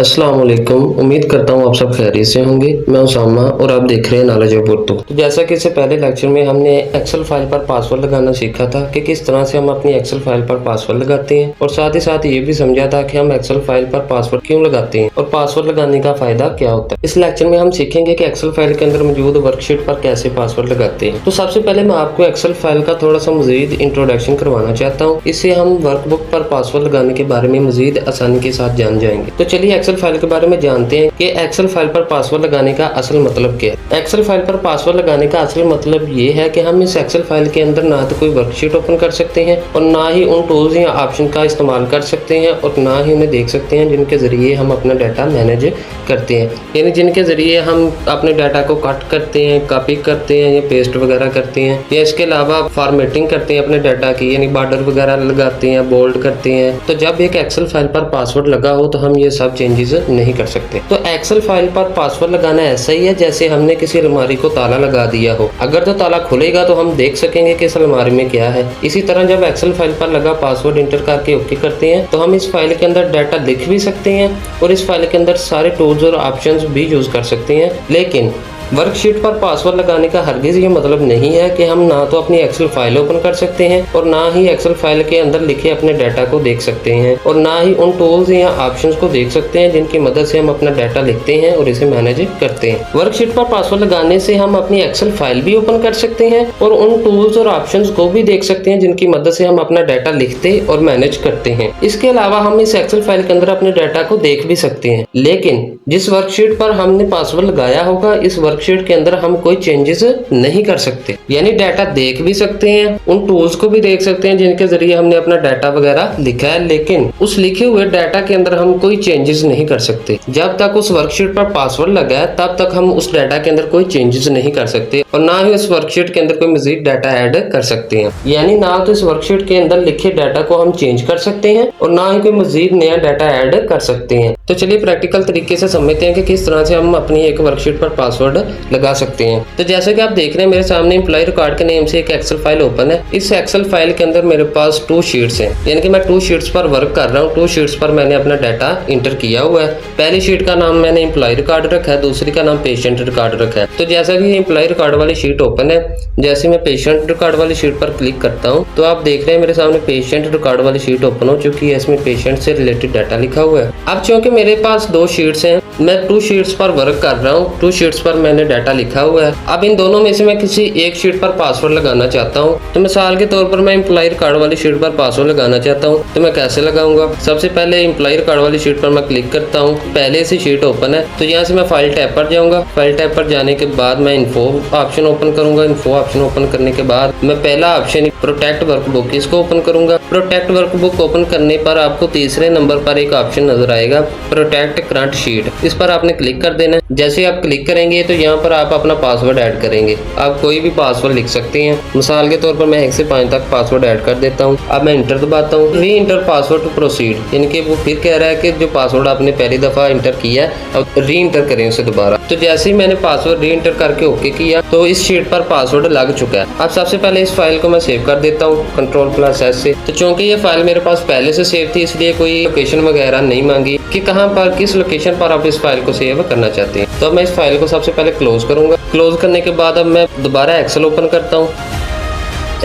अस्सलाम वालेकुम। उम्मीद करता हूँ आप सब खैरियत से होंगे। मैं उसामा और आप देख रहे हैं नॉलेज ऑफ उर्दू। तो जैसा कि इससे पहले लेक्चर में हमने एक्सेल फाइल पर पासवर्ड लगाना सीखा था कि किस तरह से हम अपनी एक्सेल फाइल पर पासवर्ड लगाते हैं, और साथ ही साथ ये भी समझा था कि हम एक्सेल फाइल पर पासवर्ड क्यों लगाते हैं और पासवर्ड लगाने का फायदा क्या होता है। इस लेक्चर में हम सीखेंगे कि एक्सेल फाइल के अंदर मौजूद वर्कशीट पर कैसे पासवर्ड लगाते हैं। तो सबसे पहले मैं आपको एक्सेल फाइल का थोड़ा सा मजीद इंट्रोडक्शन करवाना चाहता हूँ। इससे हम वर्कबुक पर पासवर्ड लगाने के बारे में मजीद आसानी के साथ जान जाएंगे। तो चलिए एक्सेल फाइल के बारे में जानते हैं कि एक्सेल फाइल पर पासवर्ड लगाने का असल मतलब क्या है। एक्सेल फाइल पर पासवर्ड लगाने का असल मतलब ये है कि हम इस एक्सेल फाइल के अंदर ना तो कोई वर्कशीट ओपन कर सकते हैं और ना ही उन टूल्स या ऑप्शन का इस्तेमाल कर सकते हैं और ना ही उन्हें देख सकते हैं जिनके जरिए हम अपना डाटा मैनेज करते हैं, यानी जिनके जरिए हम अपने डाटा को कट करते हैं, कॉपी करते हैं या पेस्ट वगैरह करते हैं, या इसके अलावा फॉर्मेटिंग करते हैं अपने डाटा की, यानी बॉर्डर वगैरह लगाते हैं, बोल्ड करते हैं। तो जब एक एक्सेल फाइल पर पासवर्ड लगा हो तो हम ये सब चेंजेस नहीं कर सकते। तो एक्सेल फाइल पर पासवर्ड लगाना ऐसा ही है जैसे हमने किसी अलमारी को ताला लगा दिया हो। अगर तो ताला खुलेगा तो हम देख सकेंगे कि इस अलमारी में क्या है। इसी तरह जब एक्सेल फाइल पर लगा पासवर्ड इंटर करके ओके करते हैं तो हम इस फाइल के अंदर डाटा लिख भी सकते हैं और इस फाइल के अंदर सारे टूल्स और ऑप्शंस भी यूज कर सकते हैं। लेकिन वर्कशीट पर पासवर्ड लगाने का हरगिज ये मतलब नहीं है कि हम ना तो अपनी एक्सेल फाइल ओपन कर सकते हैं और ना ही एक्सेल फाइल के अंदर लिखे अपने डाटा को देख सकते हैं और ना ही उन टूल्स या ऑप्शंस को देख सकते हैं जिनकी मदद से हम अपना डाटा लिखते हैं और इसे मैनेज करते हैं। वर्कशीट पर पासवर्ड लगाने से हम अपनी एक्सेल फाइल भी ओपन कर सकते हैं और उन टूल्स और ऑप्शंस को भी देख सकते हैं जिनकी मदद से हम अपना डाटा लिखते और मैनेज करते हैं। इसके अलावा हम इस एक्सेल फाइल के अंदर अपने डाटा को देख भी सकते हैं। लेकिन जिस वर्कशीट पर हमने पासवर्ड लगाया होगा इस वर्कशीट के अंदर हम कोई चेंजेस नहीं कर सकते, यानी डाटा देख भी सकते हैं, उन टूल्स को भी देख सकते हैं जिनके जरिए हमने अपना डाटा वगैरह लिखा है, लेकिन उस लिखे हुए डाटा के अंदर हम कोई चेंजेस नहीं कर सकते। जब तक उस वर्कशीट पर पासवर्ड लगा है तब तक हम उस डाटा के अंदर कोई चेंजेस नहीं कर सकते और ना ही उस वर्कशीट के अंदर कोई मजीद डाटा ऐड कर सकते हैं। यानी ना तो इस वर्कशीट के अंदर लिखे डाटा को हम चेंज कर सकते हैं और ना ही कोई मजीद नया डाटा ऐड कर सकते हैं। तो चलिए प्रैक्टिकल तरीके से समझते हैं कि किस तरह से हम अपनी एक वर्कशीट पर पासवर्ड लगा सकते हैं। तो जैसे कि आप देख रहे हैं मेरे सामने एम्प्लॉय रिकॉर्ड के नेम से एक एक्सेल फाइल ओपन है। इस एक्सेल फाइल के अंदर मेरे पास 2 शीट्स हैं, यानी कि मैं 2 शीट्स पर वर्क कर रहा हूँ। 2 शीट्स पर मैंने अपना डाटा इंटर किया हुआ है। पहली शीट का नाम मैंने एम्प्लॉय रिकॉर्ड रखा है, दूसरी का नाम पेशेंट रिकॉर्ड रखा है। तो जैसा कि एम्प्लॉय रिकॉर्ड वाली शीट ओपन है, जैसे मैं पेशेंट रिकॉर्ड वाली शीट पर क्लिक करता हूँ तो आप देख रहे हैं मेरे सामने पेशेंट रिकॉर्ड वाली शीट ओपन हो चुकी है। इसमें पेशेंट से रिलेटेड डाटा लिखा हुआ है। अब चूंकि मेरे पास 2 शीट्स हैं, मैं 2 शीट्स पर वर्क कर रहा हूँ। 2 शीट्स पर मैंने डाटा लिखा हुआ है। अब इन दोनों में से मैं किसी एक शीट पर पासवर्ड लगाना चाहता हूँ। तो मिसाल के तौर पर मैं एम्प्लॉय रिकॉर्ड वाली शीट पर पासवर्ड लगाना चाहता हूँ, तो मैं कैसे लगाऊंगा? सबसे पहले एम्प्लॉय रिकॉर्ड वाली शीट पर मैं क्लिक करता हूँ। पहले से शीट ओपन है तो यहाँ से मैं फाइल टैब पर जाऊंगा। फाइल टैब पर जाने के बाद मैं इन्फो ऑप्शन ओपन करूंगा। इन्फो ऑप्शन ओपन करने के बाद मैं पहला ऑप्शन प्रोटेक्ट वर्कबुक इसको ओपन करूंगा। प्रोटेक्ट वर्कबुक ओपन करने पर आपको तीसरे नंबर पर एक ऑप्शन नजर आएगा प्रोटेक्ट करंट शीट। इस पर आपने क्लिक कर देना है। जैसे आप क्लिक करेंगे तो यहाँ पर आप अपना पासवर्ड ऐड करेंगे। आप कोई भी पासवर्ड लिख सकते हैं। मिसाल के तौर पर मैं 1 से 5 तक पासवर्ड ऐड कर देता हूँ। अब मैं इंटर दबाता हूँ। री इंटर पासवर्ड टू प्रोसीड, यानी कि वो फिर कह रहा है कि जो पासवर्ड आपने पहली दफा इंटर किया है अब री इंटर करें उसे दोबारा। तो जैसे ही मैंने पासवर्ड री इंटर करके ओके किया तो इस शीट पर पासवर्ड लग चुका है। अब सबसे पहले इस फाइल को मैं सेव कर देता हूँ Ctrl+S से। तो चूंकि ये फाइल मेरे पास पहले से सेव थी इसलिए कोई लोकेशन वगैरह नहीं मांगी कि कहाँ पर किस लोकेशन पर आप इस फाइल को सेव करना चाहते हैं। तो अब मैं इस फाइल को सबसे पहले क्लोज करूंगा। क्लोज करने के बाद अब मैं दोबारा एक्सेल ओपन करता हूँ।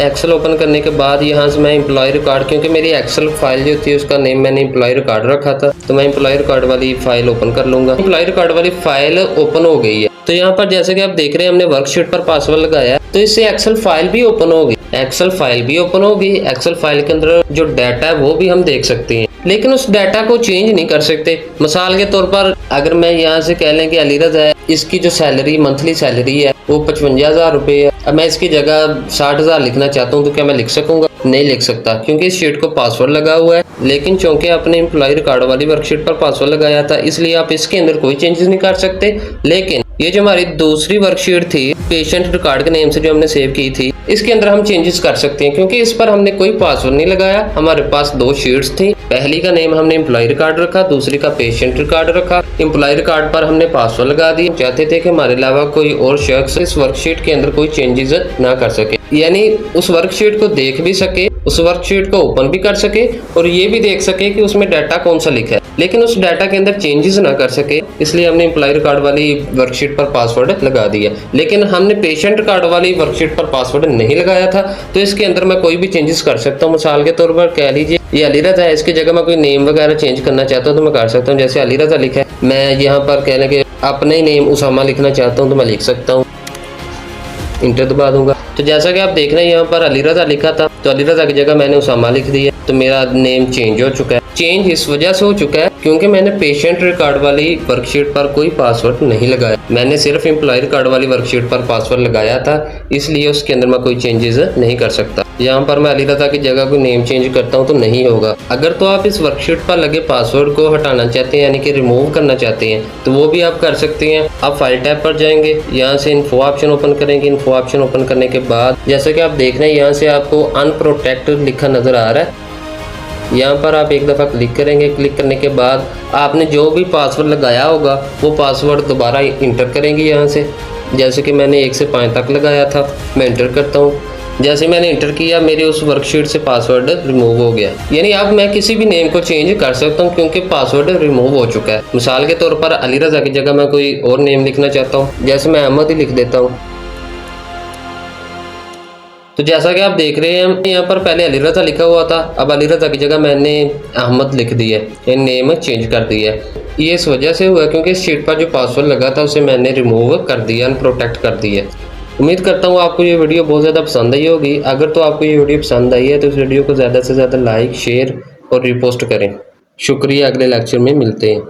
एक्सेल ओपन करने के बाद यहाँ से मैं एम्प्लॉय रिकॉर्ड, क्योंकि मेरी एक्सेल फाइल जो थी उसका नेम मैंने एम्प्लॉय रिकॉर्ड रखा था, तो मैं एम्प्लॉय रिकॉर्ड वाली फाइल ओपन कर लूंगा। एम्प्लॉय रिकॉर्ड वाली फाइल ओपन हो गई है। तो यहाँ पर जैसे कि आप देख रहे हैं हमने वर्कशीट पर पासवर्ड लगाया तो इससे एक्सेल फाइल भी ओपन हो गई। एक्सेल फाइल भी ओपन हो गई। एक्सेल फाइल के अंदर जो डाटा है वो भी हम देख सकते हैं, लेकिन उस डाटा को चेंज नहीं कर सकते। मिसाल के तौर पर अगर मैं यहाँ से कह लें कि अलीरज है, इसकी जो सैलरी मंथली सैलरी है वो 55,000 रुपये है। अब मैं इसकी जगह 60,000 लिखना चाहता हूँ तो क्या मैं लिख सकूंगा? नहीं लिख सकता, क्योंकि इस शीट को पासवर्ड लगा हुआ है। लेकिन चूंकि आपने एम्प्लॉय रिकॉर्ड वाली वर्कशीट पर पासवर्ड लगाया था इसलिए आप इसके अंदर कोई चेंजेस नहीं कर सकते। लेकिन ये जो हमारी दूसरी वर्कशीट थी पेशेंट रिकॉर्ड के नेम से जो हमने सेव की थी इसके अंदर हम चेंजेस कर सकते हैं, क्योंकि इस पर हमने कोई पासवर्ड नहीं लगाया। हमारे पास 2 शीट्स थी। पहली का नेम हमने एम्प्लॉय रिकॉर्ड रखा, दूसरी का पेशेंट रिकॉर्ड रखा। एम्प्लॉय रिकॉर्ड पर हमने पासवर्ड लगा दिया। चाहते थे कि हमारे अलावा कोई और शख्स इस वर्कशीट के अंदर कोई चेंजेस ना कर सके। यानी उस वर्कशीट को देख भी सके, उस वर्कशीट को ओपन भी कर सके और ये भी देख सके कि उसमें डाटा कौन सा लिखा है, लेकिन उस डाटा के अंदर चेंजेस ना कर सके। इसलिए हमने एम्प्लॉय रिकॉर्ड वाली वर्कशीट पर पासवर्ड लगा दिया, लेकिन हमने पेशेंट रिकॉर्ड वाली वर्कशीट पर पासवर्ड नहीं लगाया था। तो इसके अंदर मैं कोई भी चेंजेस कर सकता हूँ। मिसाल के तौर पर कह लीजिए ये अली रज़ा है, इसकी जगह मैं कोई नेम वगैरह चेंज करना चाहता हूँ तो मैं कर सकता हूँ। जैसे अली रज़ा लिखा है, मैं यहाँ पर कह लें कि अपने ही नेम उसामा लिखना चाहता हूँ तो मैं लिख सकता हूँ, इंटर दबा दूंगा। तो जैसा कि आप देख रहे हैं यहाँ पर अली रज़ा लिखा था, तो अली रज़ा की जगह मैंने उसामा लिख दिया, तो मेरा नेम चेंज हो चुका है। चेंज इस वजह से हो चुका है क्योंकि मैंने पेशेंट रिकॉर्ड वाली वर्कशीट पर कोई पासवर्ड नहीं लगाया, मैंने सिर्फ एम्प्लॉय रिकॉर्ड वाली वर्कशीट पर पासवर्ड लगाया था, इसलिए उसके अंदर मैं कोई चेंजेस नहीं कर सकता। यहाँ पर मैं अली रज़ा की जगह कोई नेम चेंज करता हूँ तो नहीं होगा। अगर तो आप इस वर्कशीट पर लगे पासवर्ड को हटाना चाहते हैं, यानी कि रिमूव करना चाहते हैं, तो वो भी आप कर सकते हैं। आप फाइल टैब पर जाएंगे, यहाँ से इन्फो ऑप्शन ओपन करेंगे। इन्फो ऑप्शन ओपन करने के बाद जैसा कि आप देख रहे हैं यहाँ से आपको अनप्रोटेक्टेड लिखा नजर आ रहा है, यहाँ पर आप एक दफ़ा क्लिक करेंगे। क्लिक करने के बाद आपने जो भी पासवर्ड लगाया होगा वो पासवर्ड दोबारा इंटर करेंगे यहाँ से। जैसे कि मैंने 1 से 5 तक लगाया था, मैं इंटर करता हूँ। जैसे मैंने इंटर किया मेरे उस वर्कशीट से पासवर्ड रिमूव हो गया। यानी अब मैं किसी भी नेम को चेंज कर सकता हूँ क्योंकि पासवर्ड रिमूव हो चुका है। मिसाल के तौर पर अली रज़ा की जगह मैं कोई और नेम लिखना चाहता हूँ, जैसे मैं अहमद ही लिख देता हूँ। तो जैसा कि आप देख रहे हैं यहाँ पर पहले अली रज़ा लिखा हुआ था, अब अली रज़ा की जगह मैंने अहमद लिख दिया है, नेम चेंज कर दिया है। ये इस वजह से हुआ क्योंकि इस शीट पर जो पासवर्ड लगा था उसे मैंने रिमूव कर दिया, अनप्रोटेक्ट कर दिया। उम्मीद करता हूँ आपको ये वीडियो बहुत ज़्यादा पसंद आई होगी। अगर तो आपको ये वीडियो पसंद आई है तो इस वीडियो को ज़्यादा से ज़्यादा लाइक, शेयर और रिपोस्ट करें। शुक्रिया, अगले लेक्चर में मिलते हैं।